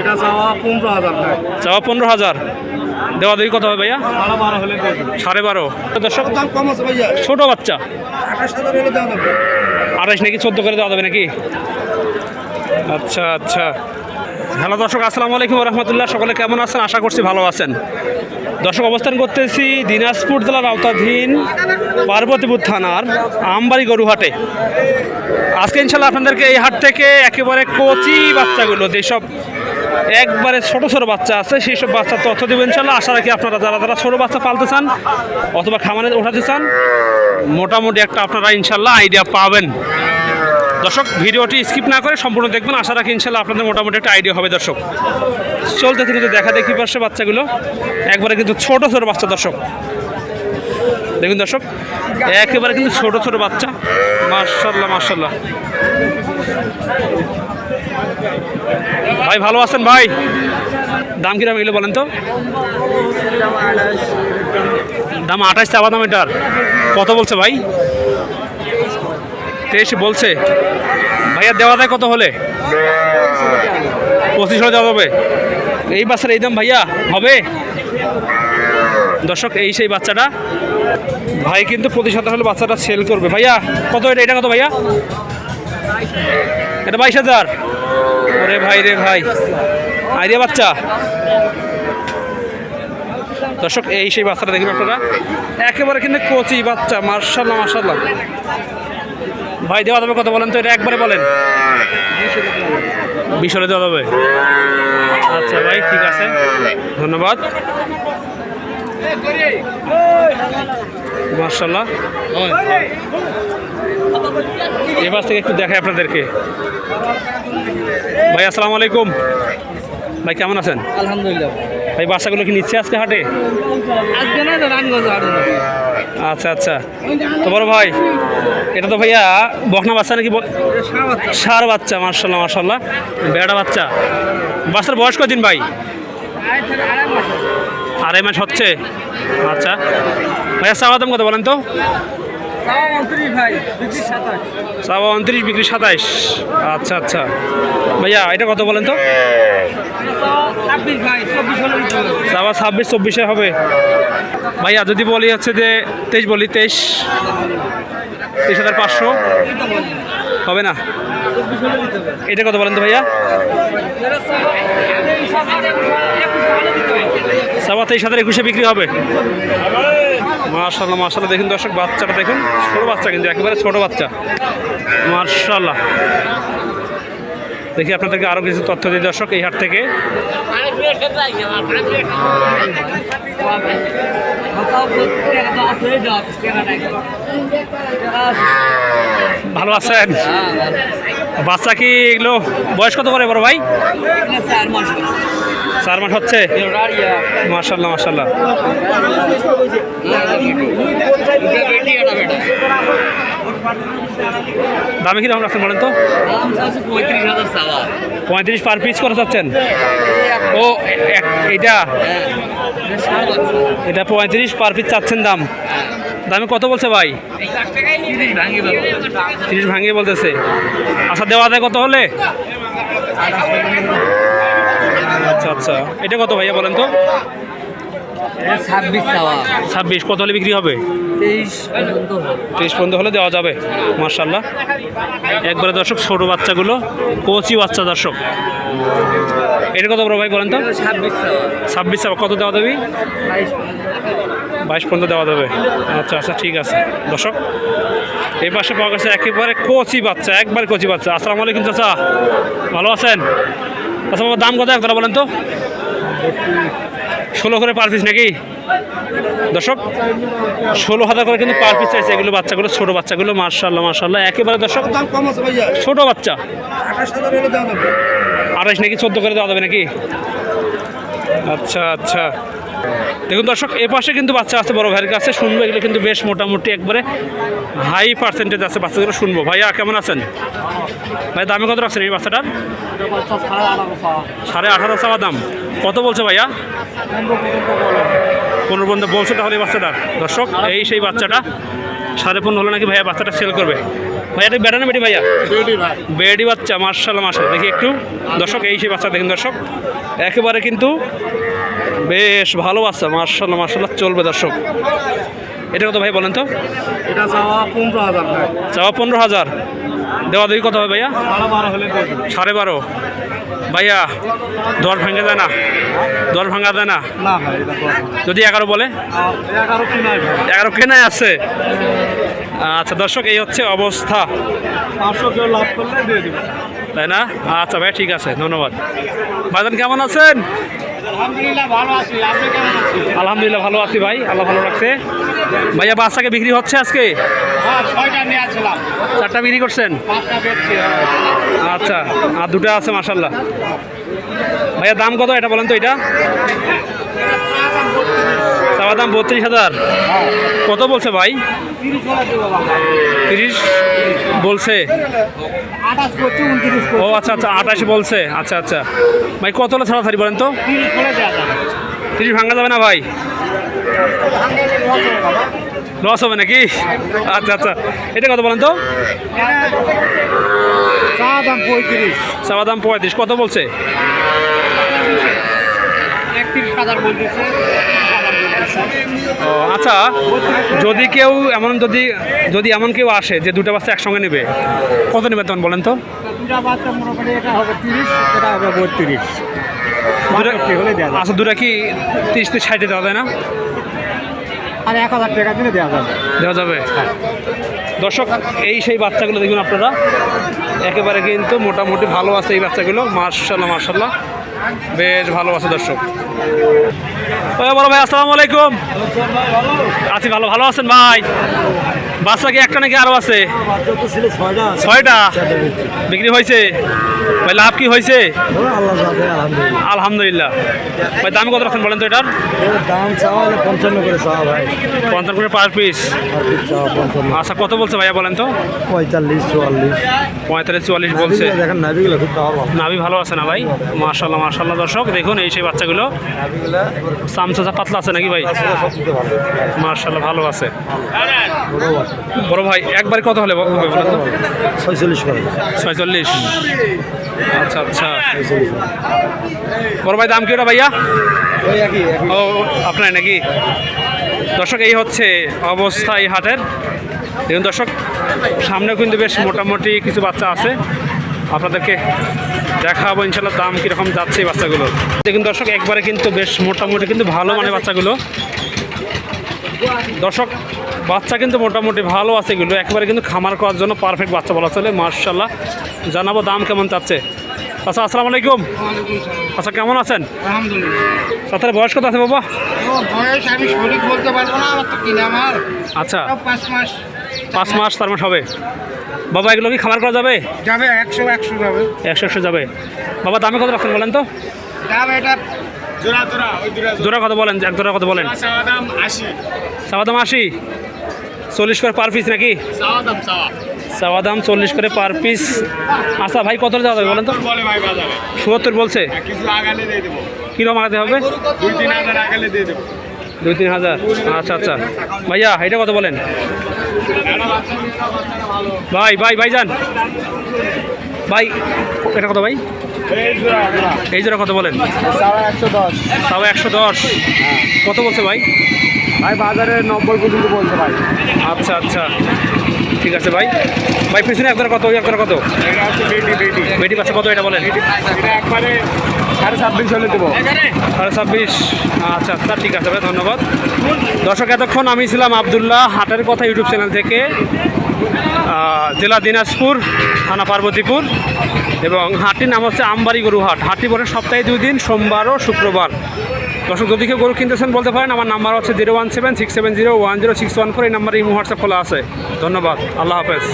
এটা চাওয়া 15,000 টাকা। চাওয়া 15,000, দেওয়া দেওয়ি কত হবে ভাইয়া? 12.5 হলে দেব। 12.5। দর্শক দাম কম আছে ভাইয়া। ছোট বাচ্চা 28,000 হলে দেওয়া যাবে। 28 নাকি 14 করে দেওয়া যাবে নাকি? আচ্ছা আচ্ছা। হ্যালো দর্শক, আসসালামু আলাইকুম রহমতুল্লাহ। সকলে কেমন আছেন? আশা করছি ভালো আছেন। দর্শক, অবস্থান করতেছি দিনাজপুর জেলার আওতাধীন পার্বতীপুর থানার আমবাড়ি গরুহাটে। আজকে ইনশাল্লাহ আপনাদেরকে এই হাট থেকে একেবারে কচি বাচ্চাগুলো, যেসব একবারে ছোট ছোট বাচ্চা আছে, সেই সব বাচ্চার তথ্য দেবো ইনশাল্লাহ। আশা রাখি আপনারা যারা ছোট বাচ্চা পালতে চান অথবা খামারে ওঠাতে চান, মোটামুটি একটা আপনারা ইনশাল্লাহ আইডিয়া পাবেন। দর্শক, ভিডিওটি স্কিপ না করে সম্পূর্ণ দেখবেন। আশা রাখি ইনশাল্লাহ আপনাদের মোটামুটি একটা আইডিয়া হবে। দর্শক, চলতে কিন্তু দেখা দেখি পাশে বাচ্চাগুলো একবারে কিন্তু ছোট ছোট বাচ্চা। দর্শক দেখুন, দর্শক একেবারে কিন্তু ছোট ছোট বাচ্চা। মাশাআল্লাহ মাশাআল্লাহ। ভাই ভালো আছেন ভাই? দাম কিরকম এগুলো বলেন তো? দাম 28 চাওয়া দাম। এটার কত বলছে ভাই? 23 বলছে ভাইয়া। দেওয়া যায় কত হলে? 25 হলে দেওয়া যাবে। এই বাচ্চার এই দাম ভাইয়া হবে? দর্শক, এই সেই বাচ্চাটা ভাই কিন্তু 25,000 হলে বাচ্চাটা সেল করবে। ভাইয়া কত এটা? এটা কত ভাইয়া? এটা 22,000। ওরে ভাই রে ভাই, আইডিয়া বাচ্চা। দর্শক, এই সেই বাচ্চাটা দেখবেন আপনারা, একেবারে কিন্তু কচি বাচ্চা। মাশাআল্লাহ মাশাআল্লাহ। ভাই দেওয়া যাবে কত বলেন তো? এটা একবারে বলেন। 20 হলে দেওয়া যাবে। আচ্ছা ভাই, ঠিক আছে, ধন্যবাদ। মাশাআল্লাহ। এবার থেকে একটু দেখাই আপনাদেরকে। ভাই আসসালামু আলাইকুম। ভাই কেমন আছেন? আলহামদুলিল্লাহ। ভাই বাচ্চাগুলো কি নিচ্ছে আজকে হাটে? আজকে না, তো রানগঞ্জ হাটে। আচ্ছা আচ্ছা। তো বড় ভাই, এটা তো ভাইয়া বকনা বাচ্চা নাকি? ষাঁড় বাচ্চা। মাশাআল্লাহ মাশাআল্লাহ। বেড়া বাচ্চা। বাচ্চার বয়স কদিন ভাই? 2.5 মাস হচ্ছে। আচ্ছা ভাইয়া, চাওয়া দাম কত বলেন তো? চাওয়া 29, বিক্রি 27। আচ্ছা আচ্ছা ভাইয়া, এটা কত বলেন তো? চাওয়া 26-24 হবে ভাইয়া। যদি বলি হচ্ছে যে 23 বলি, 23,500 হবে না? এটা কত বলেন তো ভাইয়া? চাওয়া 23,021 বিক্রি হবে। মাশাআল্লাহ মাশাআল্লাহ। দেখুন দর্শক, বাচ্চাটা দেখুন, ছোট বাচ্চা কিন্তু একেবারে ছোট বাচ্চা। মাশাআল্লাহ। দেখি আপনাদেরকে আরও কিছু তথ্য দিই দর্শক এই হাট থেকে। ভালো আছেন? বাচ্চা কি এগুলো বয়স কত করে বড় ভাই? 4 মাস হচ্ছে। মাশাআল্লাহ মাশাআল্লাহ। দামে কিরকম রাখছেন বলেন তো? 35 পার পিস করে চাচ্ছেন? ও এটা 35 পার পিস চাচ্ছেন দাম। দামে কত বলছে ভাই? 30 ভাঙিয়ে বলতেছে। আচ্ছা, দেওয়া যায় কত হলে? আচ্ছা আচ্ছা। এটা কত ভাইয়া বলেন তো? 26 কত হলে বিক্রি হবে? 23 পর্যন্ত হলে দেওয়া যাবে। মাশাআল্লাহ। একবারে দর্শক ছোট বাচ্চাগুলো, কচি বাচ্চা। দর্শক, এটা কত বড় ভাই বলেন তো? 26 কত দেওয়া যাবে? 22 পর্যন্ত দেওয়া যাবে। আচ্ছা আচ্ছা, ঠিক আছে। দর্শক, এই পাশে পাওয়া গেছে একেবারে কচি বাচ্চা, একবারে কচি বাচ্চা। আসসালামু আলাইকুম চাচা, ভালো আছেন? আচ্ছা বাবা, দাম কত একবার বলেন তো? 16 করে পার পিস নাকি? দর্শক, 16,000 করে কিন্তু পার পিস চাইছে এগুলো বাচ্চাগুলো, ছোট বাচ্চাগুলো। মাশাআল্লাহ মাশাআল্লাহ। একেবারে দর্শক দাম কম আছে ভাইয়া। ছোট বাচ্চা 28,000 হলে দেওয়া যাবে। 28 নাকি 14 করে দেওয়া যাবে নাকি? আচ্ছা আচ্ছা। দেখুন দর্শক, এ পাশে কিন্তু বাচ্চা আছে বড় ভাইয়ের কাছে, শুনবো। এগুলো কিন্তু বেশ মোটামুটি একবারে হাই পার্সেন্টেজ আছে বাচ্চাগুলো, শুনবো। ভাইয়া কেমন আছেন? ভাই দামে কত রাখছেন এই বাচ্চাটার? 18.5 চাওয়া দাম। কত বলছে ভাইয়া? 15 পর্যন্ত বলছে তাহলে বাচ্চাটার। দর্শক, এই সেই বাচ্চাটা 15.5 হলো নাকি ভাইয়া বাচ্চাটা সেল করবে। ভাইয়া এটা বেটা না বেটি ভাইয়া? বেডি বাচ্চা, মার্শাল্লাহ মার্শাল্লাহ। দেখি একটু দর্শক, এই সেই বাচ্চা দেখুন দর্শক, একেবারে কিন্তু বেশ ভালো বাচ্চা, মার্শাল্লাহ মার্শাল্লাহ, চলবে দর্শক। এটা কত ভাই বলেন তো? এটা চাওয়া 15,000 ভাই। চাওয়া 15,000, দেওয়া দেখি কত হবে ভাইয়া? 12.5 হলে দিয়ে দেব। 12.5 ভাইয়া, দর ভাঙা যায় না? দর ভাঙা যায় না না ভাই, এটা তো যদি 11 বলে? 11 কি নাই ভাই। 11 কেনাই আছে। আচ্ছা দর্শক, এই হচ্ছে অবস্থা, 500 কেউ লাভ করলে দিয়ে দেব। তাই না? আচ্ছা ভাই, ঠিক আছে, ধন্যবাদ। ভাইজান কেমন আছেন? আলহামদুলিল্লাহ ভালো আছি, আপনি কেমন আছেন? আলহামদুলিল্লাহ ভালো আছি ভাই, আল্লাহ ভালো রাখছে। ভাইয়া বাচ্চাকে বিক্রি হচ্ছে আজকে? হ্যাঁ, 6টা নিয়ে আসছিলাম, 4টা বিক্রি করছেন? 5টা বেচছি। আচ্ছা, আর 2টা আছে মাশাল্লাহ। ভাইয়া দাম কত এটা বলেন তো? এটা চাওয়া দাম 32,000, কত বলছে ভাই? 30 বলছে। 28 করছি, 29 ও আচ্ছা আচ্ছা, 28 বলছে। আচ্ছা আচ্ছা ভাই, কত হলে ছাড়াছাড়ি বলেন তো? 30 করে দেওয়া যাবে। 30 ভাঙা যাবে না ভাই? লস হবে নাকি? আচ্ছা আচ্ছা, এটা কত বলেন তো? চাওয়া দাম 35, চাওয়া দাম 35, কত বলছে? 31,000 বলতেছে। ও আচ্ছা, যদি কেউ এমন যদি এমন কেউ আসে যে 2টা বাচ্চা একসঙ্গে নেবে, কত নেবে তখন বলেন তো? 2টা বাচ্চা মোটামুটি এটা হবে 30, এটা হবে 32। হলে দেওয়া যাবে। আচ্ছা, 2টা কি 30-60 দেওয়া যায় না? আর 1,000 টাকা দিলে দেওয়া যাবে। দেওয়া যাবে। দর্শক, এই সেই বাচ্চাগুলো দেখুন আপনারা, একেবারে কিন্তু মোটামুটি ভালো আছে এই বাচ্চাগুলো, মার্শাল্লাহ মার্শাল্লাহ, বেশ ভালো আছে দর্শক। বড় ভাই আসসালামু আলাইকুম। আছি ভালো, ভালো আছেন ভাই? বাচ্চা কি একটা নাকি আরও আছে? 6টা বিক্রি হয়েছে ভাই, লাভ কি হয়েছে? আলহামদুলিল্লাহ। ভাই দাম কত রাখছেন বলেন তো? এটার দাম চাওয়া হলে 55 করে চাওয়া ভাই। 55 করে পার পিস। আচ্ছা, কত বলছে ভাইয়া বলেন তো? 45, 44। 45-44 বলছে। দেখেন নাভিগুলো খুব ভালো। নাভি ভালো আছে না ভাই? মার্শাল্লাহ মার্শাল্লাহ দর্শক, দেখুন এই সেই বাচ্চাগুলো, চামচা পাতলা আছে নাকি ভাই? মার্শাল্লাহ ভালো আছে। বড় ভাই একবার কত হলে হবে বলেন তো? 46 করে। 46। আচ্ছা আচ্ছা, বড় ভাই দাম কি ওটা ভাইয়া? ওই একই। ও আপনার নাকি? দর্শক, এই হচ্ছে অবস্থা এই হাটের। দেখুন দর্শক, সামনেও কিন্তু বেশ মোটামুটি কিছু বাচ্চা আছে, আপনাদেরকে দেখাবো ইনশাল্লাহ দাম কীরকম যাচ্ছে এই বাচ্চাগুলো। দেখুন দর্শক, একবারে কিন্তু বেশ মোটামুটি কিন্তু ভালো মানে বাচ্চাগুলো। দর্শক, বাচ্চা কিন্তু মোটামুটি ভালো আছে এগুলো, একেবারে কিন্তু খামার করার জন্য পারফেক্ট বাচ্চা বলা চলে, মার্শাল্লাহ। জানাবো দাম কেমন চাচ্ছে। আচ্ছা, আসসালামু আলাইকুম। আচ্ছা, কেমন আছেন? আলহামদুলিল্লাহ। আপনার বয়স কত আছে বাবা? বয়স আমি সঠিক বলতে পারবো না, আমার তো কিনে আমার। আচ্ছা, 5 মাস 5 মাস 4 মাস হবে বাবা। এগুলো কি খামার করা যাবে? যাবে, 100 যাবে। 100 যাবে বাবা। দামে কত রাখছেন বলেন তো? দাম এটা জোড়া ওই জোড়া কত বলেন? এক জোড়া কত বলেন? চাওয়া দাম 80। চাওয়া দাম 80, 40 করে পার পিস নাকি? চাওয়া দাম 40 করে পার পিস। আচ্ছা ভাই, কত দেওয়া যাবে বলেন তো? বলে ভাই বাজারে 70 বলছে। কিছু আগালে দিয়ে দেবো। কীরকম আগাতে হবে? 2-3 হাজার আগালে দিয়ে দেবো। 2-3 হাজার। আচ্ছা আচ্ছা ভাইয়া, এটা কত বলেন? ভাই ভাই ভাইজান ভাই, এটা কত ভাই? এই জোড়া কত বলেন? 110। 110। কত বলছে ভাই? ভাই বাজারে 90 পর্যন্ত বলছে ভাই। আচ্ছা আচ্ছা, ঠিক আছে ভাই। ভাই পিছনে একবার কত, ওই একবার কত? এটা হচ্ছে বেটি। বেটি বাচ্চা কত এটা বলেন? এটা একবারে 26.5 হলে দেবো। 26.5। আচ্ছা আচ্ছা, ঠিক আছে ভাই, ধন্যবাদ। দর্শক, এতক্ষণ আমি ছিলাম আবদুল্লাহ হাটের কথা ইউটিউব চ্যানেল থেকে, জেলা দিনাজপুর, থানা পার্বতীপুর, এবং হাটটির নাম হচ্ছে আমবাড়ি গরু হাট। হাটটি বসে সপ্তাহে 2 দিন, সোমবার ও শুক্রবার। দর্শক, যদি কেউ গরু কিনতেছেন বলতে পারেন। আমার নাম্বার হচ্ছে 01767010614। এই নাম্বারে এই হোয়াটসঅ্যাপ খোলা আছে। ধন্যবাদ, আল্লাহ হাফেজ।